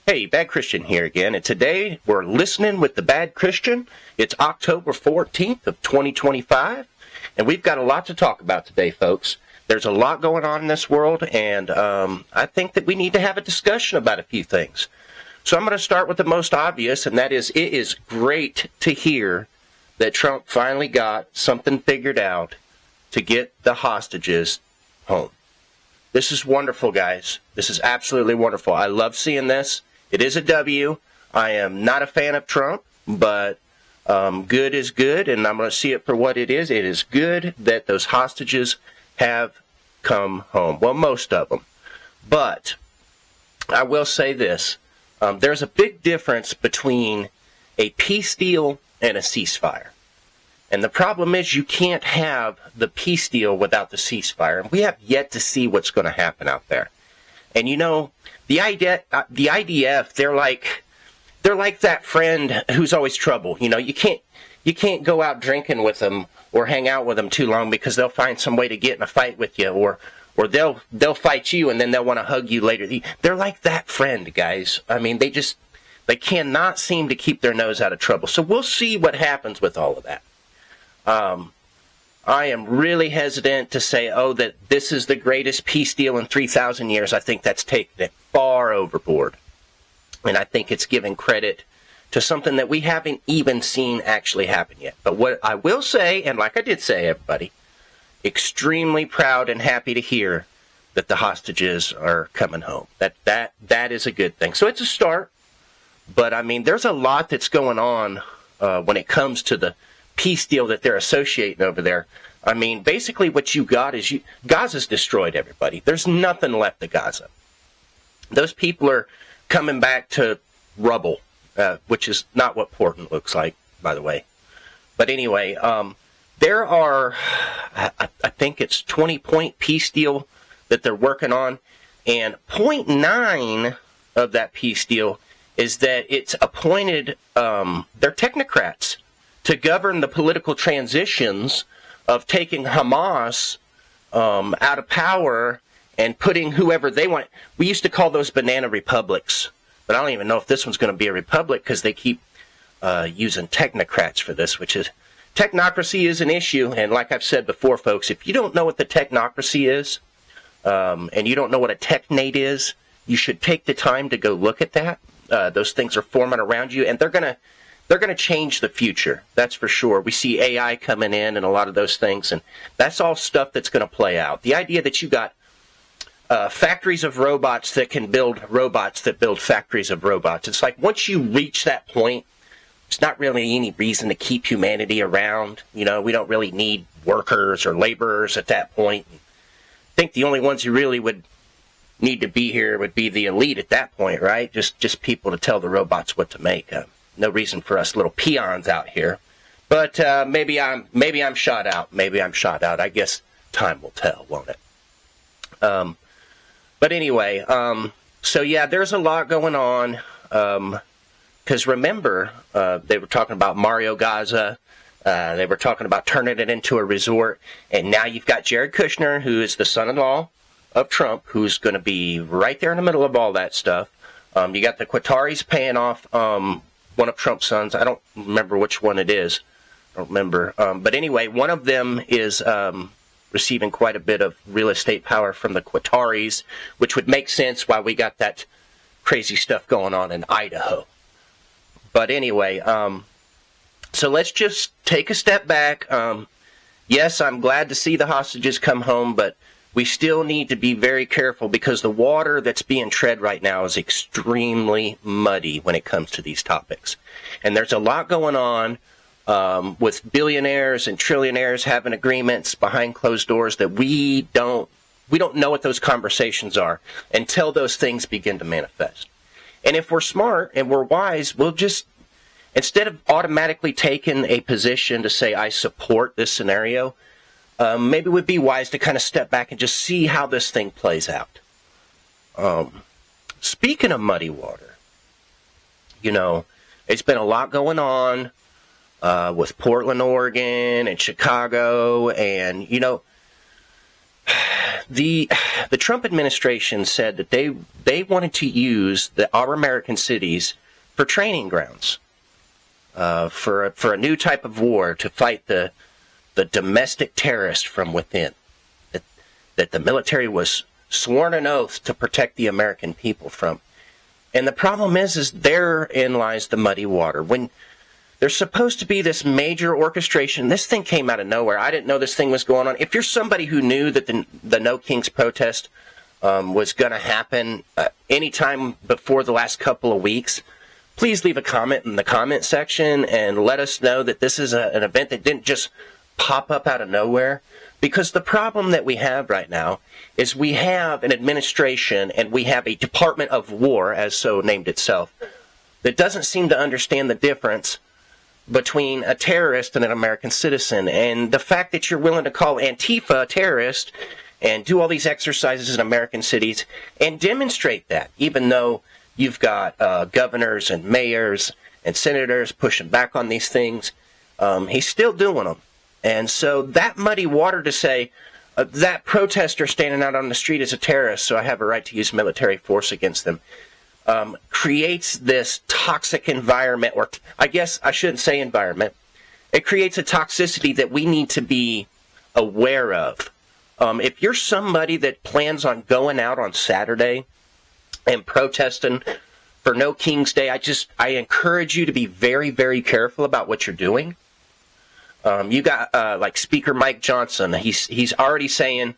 Hey, Bad Christian here again, and today we're listening with the Bad Christian. It's October 14th of 2025, and we've got a lot to talk about today, folks. There's a lot going on in this world, and I think that we need to have a discussion about a few things. So I'm going to start with the most obvious, and that is, it is great to hear that Trump finally got something figured out to get the hostages home. This is wonderful, guys. This is absolutely wonderful. I love seeing this. It is a W. I am not a fan of Trump, but good is good, and I'm going to see it for what it is. It is good that those hostages have come home. Well, most of them. But I will say this. There's a big difference between a peace deal and a ceasefire. And the problem is you can't have the peace deal without the ceasefire. And we have yet to see what's going to happen out there. And you know, the IDF, they're like that friend who's always trouble. You know, you can't go out drinking with them or hang out with them too long because they'll find some way to get in a fight with you, or they'll fight you and then they'll want to hug you later. They're like that friend, guys. I mean, they cannot seem to keep their nose out of trouble. So we'll see what happens with all of that. I am really hesitant to say, that this is the greatest peace deal in 3,000 years. I think that's taking it far overboard. And I think it's giving credit to something that we haven't even seen actually happen yet. But what I will say, and like I did say, everybody, extremely proud and happy to hear that the hostages are coming home. That is a good thing. So it's a start. But, I mean, there's a lot that's going on when it comes to the peace deal that they're associating over there. I mean, basically what you got is Gaza's destroyed, everybody. There's nothing left of Gaza. Those people are coming back to rubble, which is not what Portland looks like, by the way. But anyway, there are, I think it's 20-point peace deal that they're working on, and point 9 of that peace deal is that it's appointed, they're technocrats to govern the political transitions of taking Hamas out of power and putting whoever they want. We used to call those banana republics, but I don't even know if this one's going to be a republic because they keep using technocrats for this, which is, technocracy is an issue. And like I've said before, folks, if you don't know what the technocracy is, and you don't know what a technate is, you should take the time to go look at that. Those things are forming around you, and they're going to change the future. That's for sure. We see AI coming in and a lot of those things, and that's all stuff that's going to play out. The idea that you got factories of robots that can build robots that build factories of robots. It's like once you reach that point, there's not really any reason to keep humanity around. You know, we don't really need workers or laborers at that point. I think the only ones who really would need to be here would be the elite at that point, right? Just people to tell the robots what to make. No reason for us little peons out here. But maybe I'm shot out. Maybe I'm shot out. I guess time will tell, won't it? But anyway, so yeah, there's a lot going on. Because remember, they were talking about Mario Gaza. They were talking about turning it into a resort. And now you've got Jared Kushner, who is the son-in-law of Trump, who's going to be right there in the middle of all that stuff. You got the Qataris paying off one of Trump's sons. I don't remember which one it is. I don't remember. But anyway, one of them is receiving quite a bit of real estate power from the Qataris, which would make sense why we got that crazy stuff going on in Idaho. But anyway, so let's just take a step back. Yes, I'm glad to see the hostages come home, but we still need to be very careful because the water that's being tread right now is extremely muddy when it comes to these topics. And there's a lot going on with billionaires and trillionaires having agreements behind closed doors that we don't know what those conversations are until those things begin to manifest. And if we're smart and we're wise, we'll just, instead of automatically taking a position to say, I support this scenario, maybe it would be wise to kind of step back and just see how this thing plays out. Speaking of muddy water, you know, it's been a lot going on with Portland, Oregon, and Chicago, and, you know, the Trump administration said that they wanted to use our American cities for training grounds for a new type of war to fight the domestic terrorists from within. That the military was sworn an oath to protect the American people from. And the problem is therein lies the muddy water. When there's supposed to be this major orchestration, this thing came out of nowhere. I didn't know this thing was going on. If you're somebody who knew that the No Kings protest was going to happen anytime before the last couple of weeks, please leave a comment in the comment section and let us know that this is an event that didn't just pop up out of nowhere. Because the problem that we have right now is we have an administration and we have a Department of War, as so named itself, that doesn't seem to understand the difference between a terrorist and an American citizen. And the fact that you're willing to call Antifa a terrorist and do all these exercises in American cities and demonstrate that, even though you've got governors and mayors and senators pushing back on these things, he's still doing them. And so that muddy water to say that protester standing out on the street is a terrorist, so I have a right to use military force against them, creates this toxic environment, or I guess I shouldn't say environment. It creates a toxicity that we need to be aware of. If you're somebody that plans on going out on Saturday and protesting for No King's Day, I encourage you to be very, very careful about what you're doing. You got like Speaker Mike Johnson. He's already saying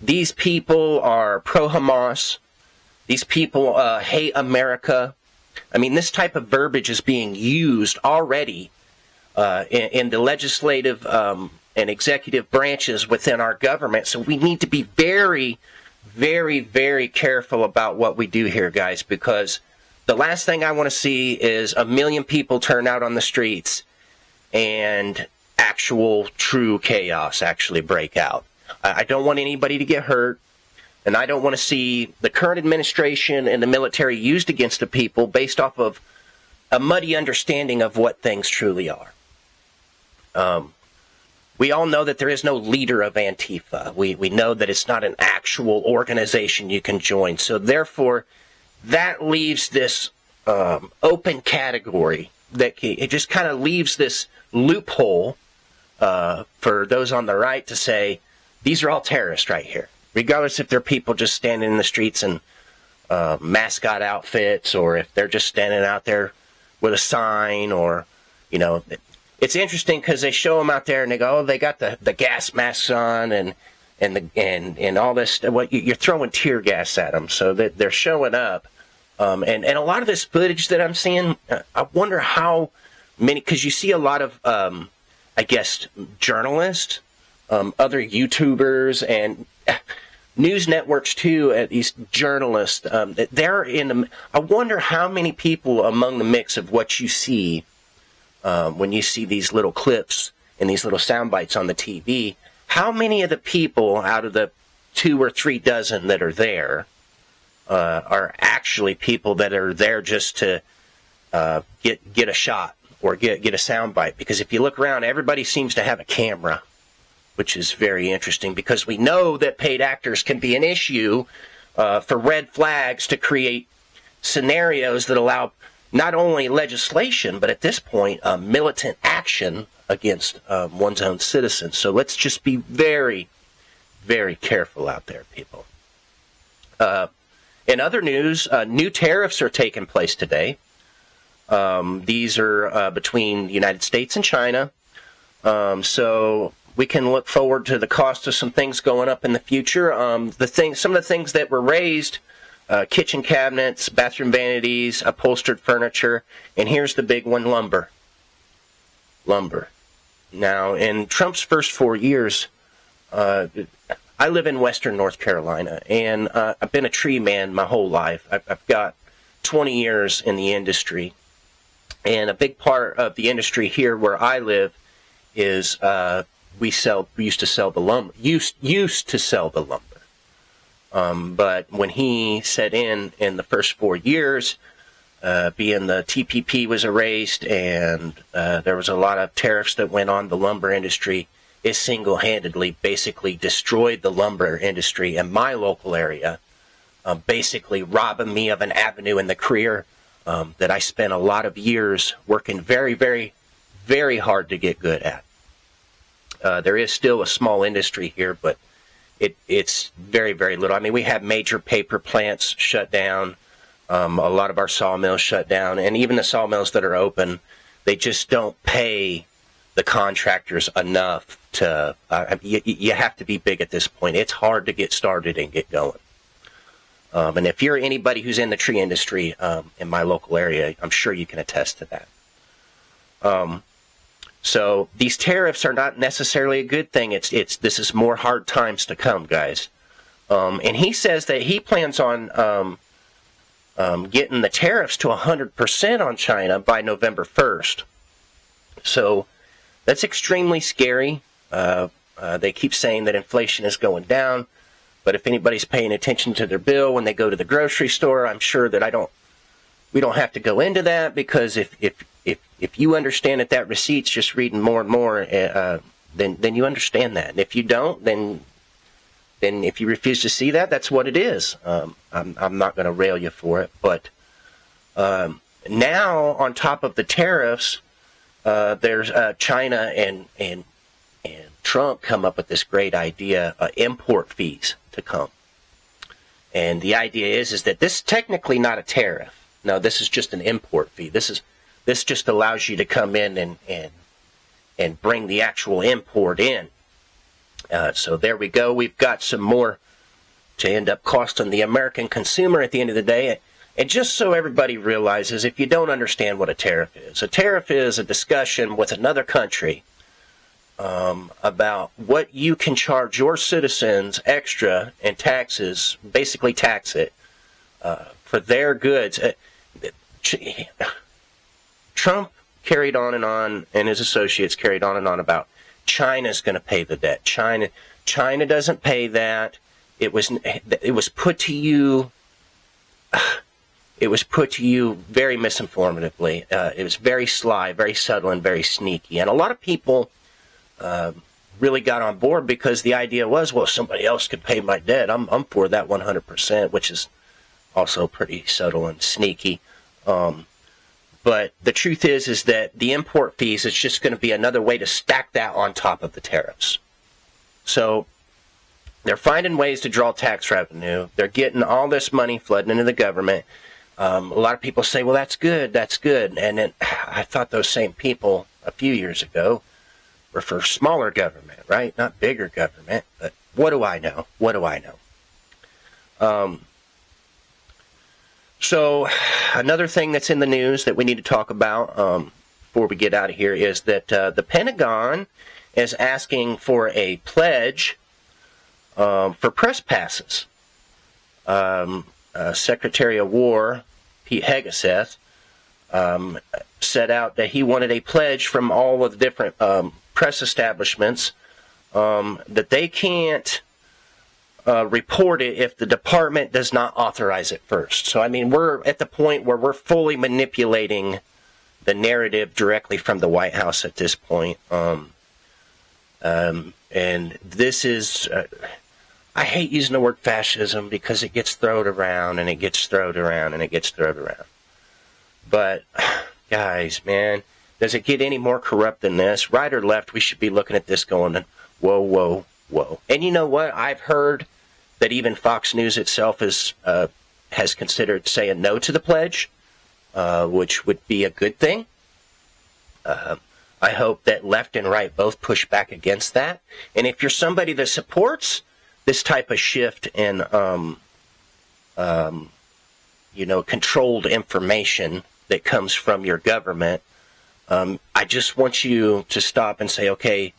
these people are pro-Hamas. These people hate America. I mean, this type of verbiage is being used already in the legislative and executive branches within our government. So we need to be very, very, very careful about what we do here, guys, because the last thing I want to see is 1 million people turn out on the streets and actual true chaos actually break out. I don't want anybody to get hurt, and I don't want to see the current administration and the military used against the people based off of a muddy understanding of what things truly are. We all know that there is no leader of Antifa. We know that it's not an actual organization you can join. So therefore, that leaves this open category that it just kind of leaves this loophole for those on the right to say, these are all terrorists right here, regardless if they're people just standing in the streets in mascot outfits or if they're just standing out there with a sign or, you know. It's interesting because they show them out there and they go, oh, they got the gas masks on and all this. What you're throwing tear gas at them, so that they're showing up. And a lot of this footage that I'm seeing, I wonder how many, because you see a lot of I guess, journalists, other YouTubers, and news networks too, these journalists, they're in I wonder how many people among the mix of what you see when you see these little clips and these little sound bites on the TV, how many of the people out of the 2 or 3 dozen that are there are actually people that are there just to get a shot or get a soundbite? Because if you look around, everybody seems to have a camera, which is very interesting because we know that paid actors can be an issue for red flags to create scenarios that allow not only legislation, but at this point, militant action against one's own citizens. So let's just be very, very careful out there, people. In other news, new tariffs are taking place today. These are between the United States and China. So we can look forward to the cost of some things going up in the future. Some of the things that were raised, kitchen cabinets, bathroom vanities, upholstered furniture, and here's the big one, lumber. Now, in Trump's first 4 years, I live in western North Carolina, and I've been a tree man my whole life. I've got 20 years in the industry. And a big part of the industry here where I live is we used to sell the lumber. But when he set in the first 4 years, being the TPP was erased and there was a lot of tariffs that went on the lumber industry, has single-handedly basically destroyed the lumber industry in my local area, basically robbing me of an avenue in the career that I spent a lot of years working very, very, very hard to get good at. There is still a small industry here, but it's very, very little. I mean, we have major paper plants shut down, a lot of our sawmills shut down, and even the sawmills that are open, they just don't pay the contractors enough to, you have to be big at this point. It's hard to get started and get going. And if you're anybody who's in the tree industry in my local area, I'm sure you can attest to that. So these tariffs are not necessarily a good thing. This is more hard times to come, guys. And he says that he plans on getting the tariffs to 100% on China by November 1st. So that's extremely scary. They keep saying that inflation is going down, but if anybody's paying attention to their bill when they go to the grocery store, I'm sure that we don't have to go into that, because if you understand that receipt's just reading more and more, then you understand that. And if you don't, then if you refuse to see that, that's what it is. I'm not going to rail you for it, but now on top of the tariffs, there's China and Trump come up with this great idea, import fees to come. And the idea is that this is technically not a tariff. No, this is just an import fee. This just allows you to come in and bring the actual import in. So there we go. We've got some more to end up costing the American consumer at the end of the day. And just so everybody realizes, if you don't understand what a tariff is a discussion with another country about what you can charge your citizens extra in taxes, basically tax it, for their goods. Trump carried on, and his associates carried on and on about China's going to pay the debt. China doesn't pay that. It was put to you. It was put to you very misinformatively. It was very sly, very subtle, and very sneaky. And a lot of people really got on board because the idea was, well, somebody else could pay my debt. I'm for that 100%, which is also pretty subtle and sneaky. But the truth is that the import fees is just going to be another way to stack that on top of the tariffs. So they're finding ways to draw tax revenue. They're getting all this money flooding into the government. A lot of people say, well, that's good. And then I thought those same people a few years ago were for smaller government, right? Not bigger government. But what do I know? So another thing that's in the news that we need to talk about before we get out of here is that the Pentagon is asking for a pledge for press passes. Secretary of War Pete Hegseth set out that he wanted a pledge from all of the different press establishments that they can't report it if the department does not authorize it first. So, I mean, we're at the point where we're fully manipulating the narrative directly from the White House at this point. And this is, I hate using the word fascism because it gets thrown around and it gets thrown around and it gets thrown around. But, guys, man, does it get any more corrupt than this? Right or left, we should be looking at this going, whoa, whoa, whoa. And you know what? I've heard that even Fox News itself has considered saying no to the pledge, which would be a good thing. I hope that left and right both push back against that. And if you're somebody that supports this type of shift in, controlled information that comes from your government, I just want you to stop and say, okay,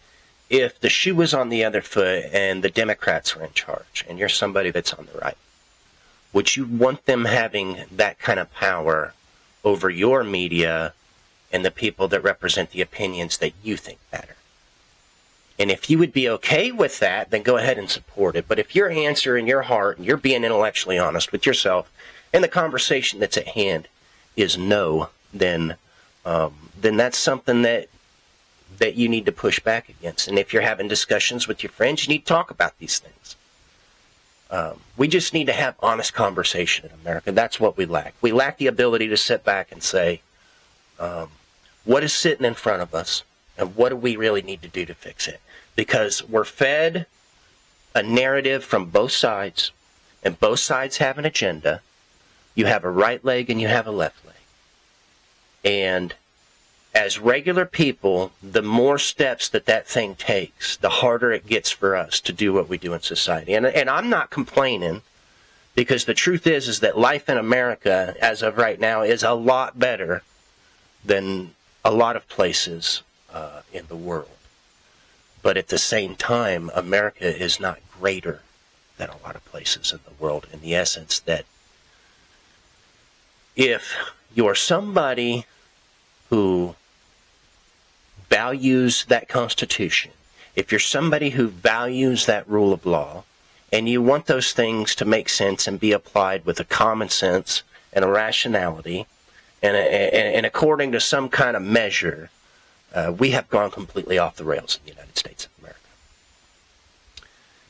if the shoe was on the other foot and the Democrats were in charge and you're somebody that's on the right, would you want them having that kind of power over your media and the people that represent the opinions that you think matter? And if you would be okay with that, then go ahead and support it. But if your answer in your heart and you're being intellectually honest with yourself and the conversation that's at hand is no, then that's something that that you need to push back against. And if you're having discussions with your friends, you need to talk about these things. We just need to have honest conversation in America. That's what we lack. We lack the ability to sit back and say, what is sitting in front of us, and what do we really need to do to fix it? Because we're fed a narrative from both sides, and both sides have an agenda. You have a right leg and you have a left leg. And as regular people, the more steps that thing takes, the harder it gets for us to do what we do in society. And I'm not complaining, because the truth is that life in America, as of right now, is a lot better than a lot of places in the world. But at the same time, America is not greater than a lot of places in the world, in the essence that if you're somebody who values that Constitution, if you're somebody who values that rule of law, and you want those things to make sense and be applied with a common sense and a rationality, and according to some kind of measure, we have gone completely off the rails in the United States of America.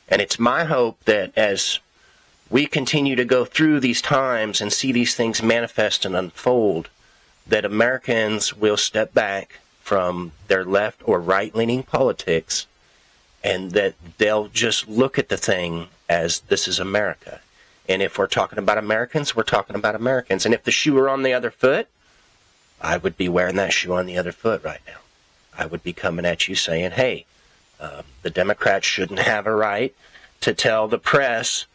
And it's my hope that as we continue to go through these times and see these things manifest and unfold, that Americans will step back from their left or right-leaning politics, and that they'll just look at the thing as this is America. And if we're talking about Americans, we're talking about Americans. And if the shoe were on the other foot, I would be wearing that shoe on the other foot right now. I would be coming at you saying, hey, the Democrats shouldn't have a right to tell the press,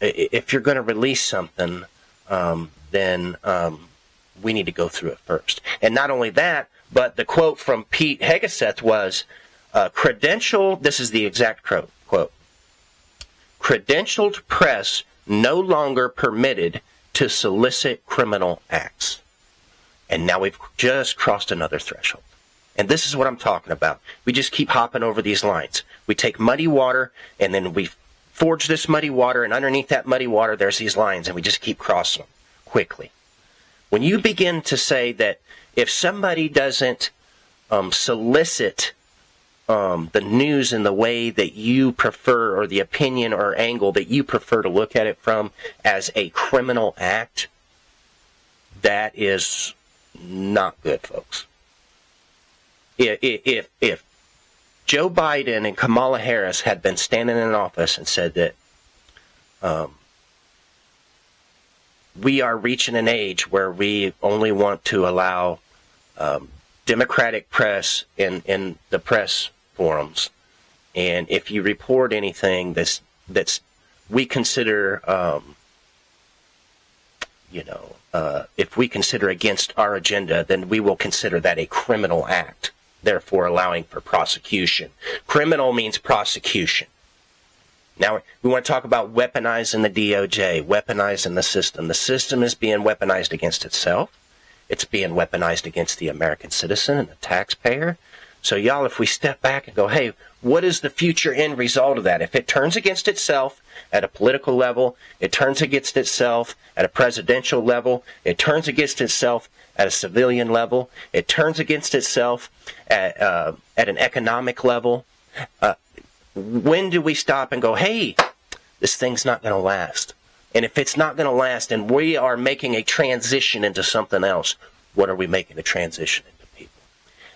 if you're going to release something, then we need to go through it first. And not only that, but the quote from Pete Hegseth was, this is the exact quote, credentialed press no longer permitted to solicit criminal acts. And now we've just crossed another threshold. And this is what I'm talking about. We just keep hopping over these lines. We take muddy water, and then we forge this muddy water, and underneath that muddy water there's these lines, and we just keep crossing them quickly. When you begin to say that if somebody doesn't solicit the news in the way that you prefer, or the opinion or angle that you prefer to look at it from, as a criminal act, that is not good, folks. If Joe Biden and Kamala Harris had been standing in office and said that we are reaching an age where we only want to allow Democratic press in the press forums, and if you report anything that's we consider if we consider against our agenda, then we will consider that a criminal act, therefore allowing for prosecution. Criminal means prosecution. Now, we want to talk about weaponizing the DOJ, weaponizing the system. The system is being weaponized against itself. It's being weaponized against the American citizen and the taxpayer. So, y'all, if we step back and go, hey, what is the future end result of that? If it turns against itself at a political level, it turns against itself at a presidential level, it turns against itself at a civilian level, it turns against itself at an economic level, when do we stop and go, hey, this thing's not going to last? And if it's not going to last and we are making a transition into something else, what are we making a transition into, people?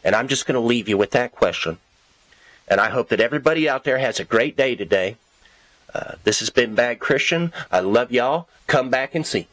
And I'm just going to leave you with that question. And I hope that everybody out there has a great day today. This has been Bad Christian. I love y'all. Come back and see.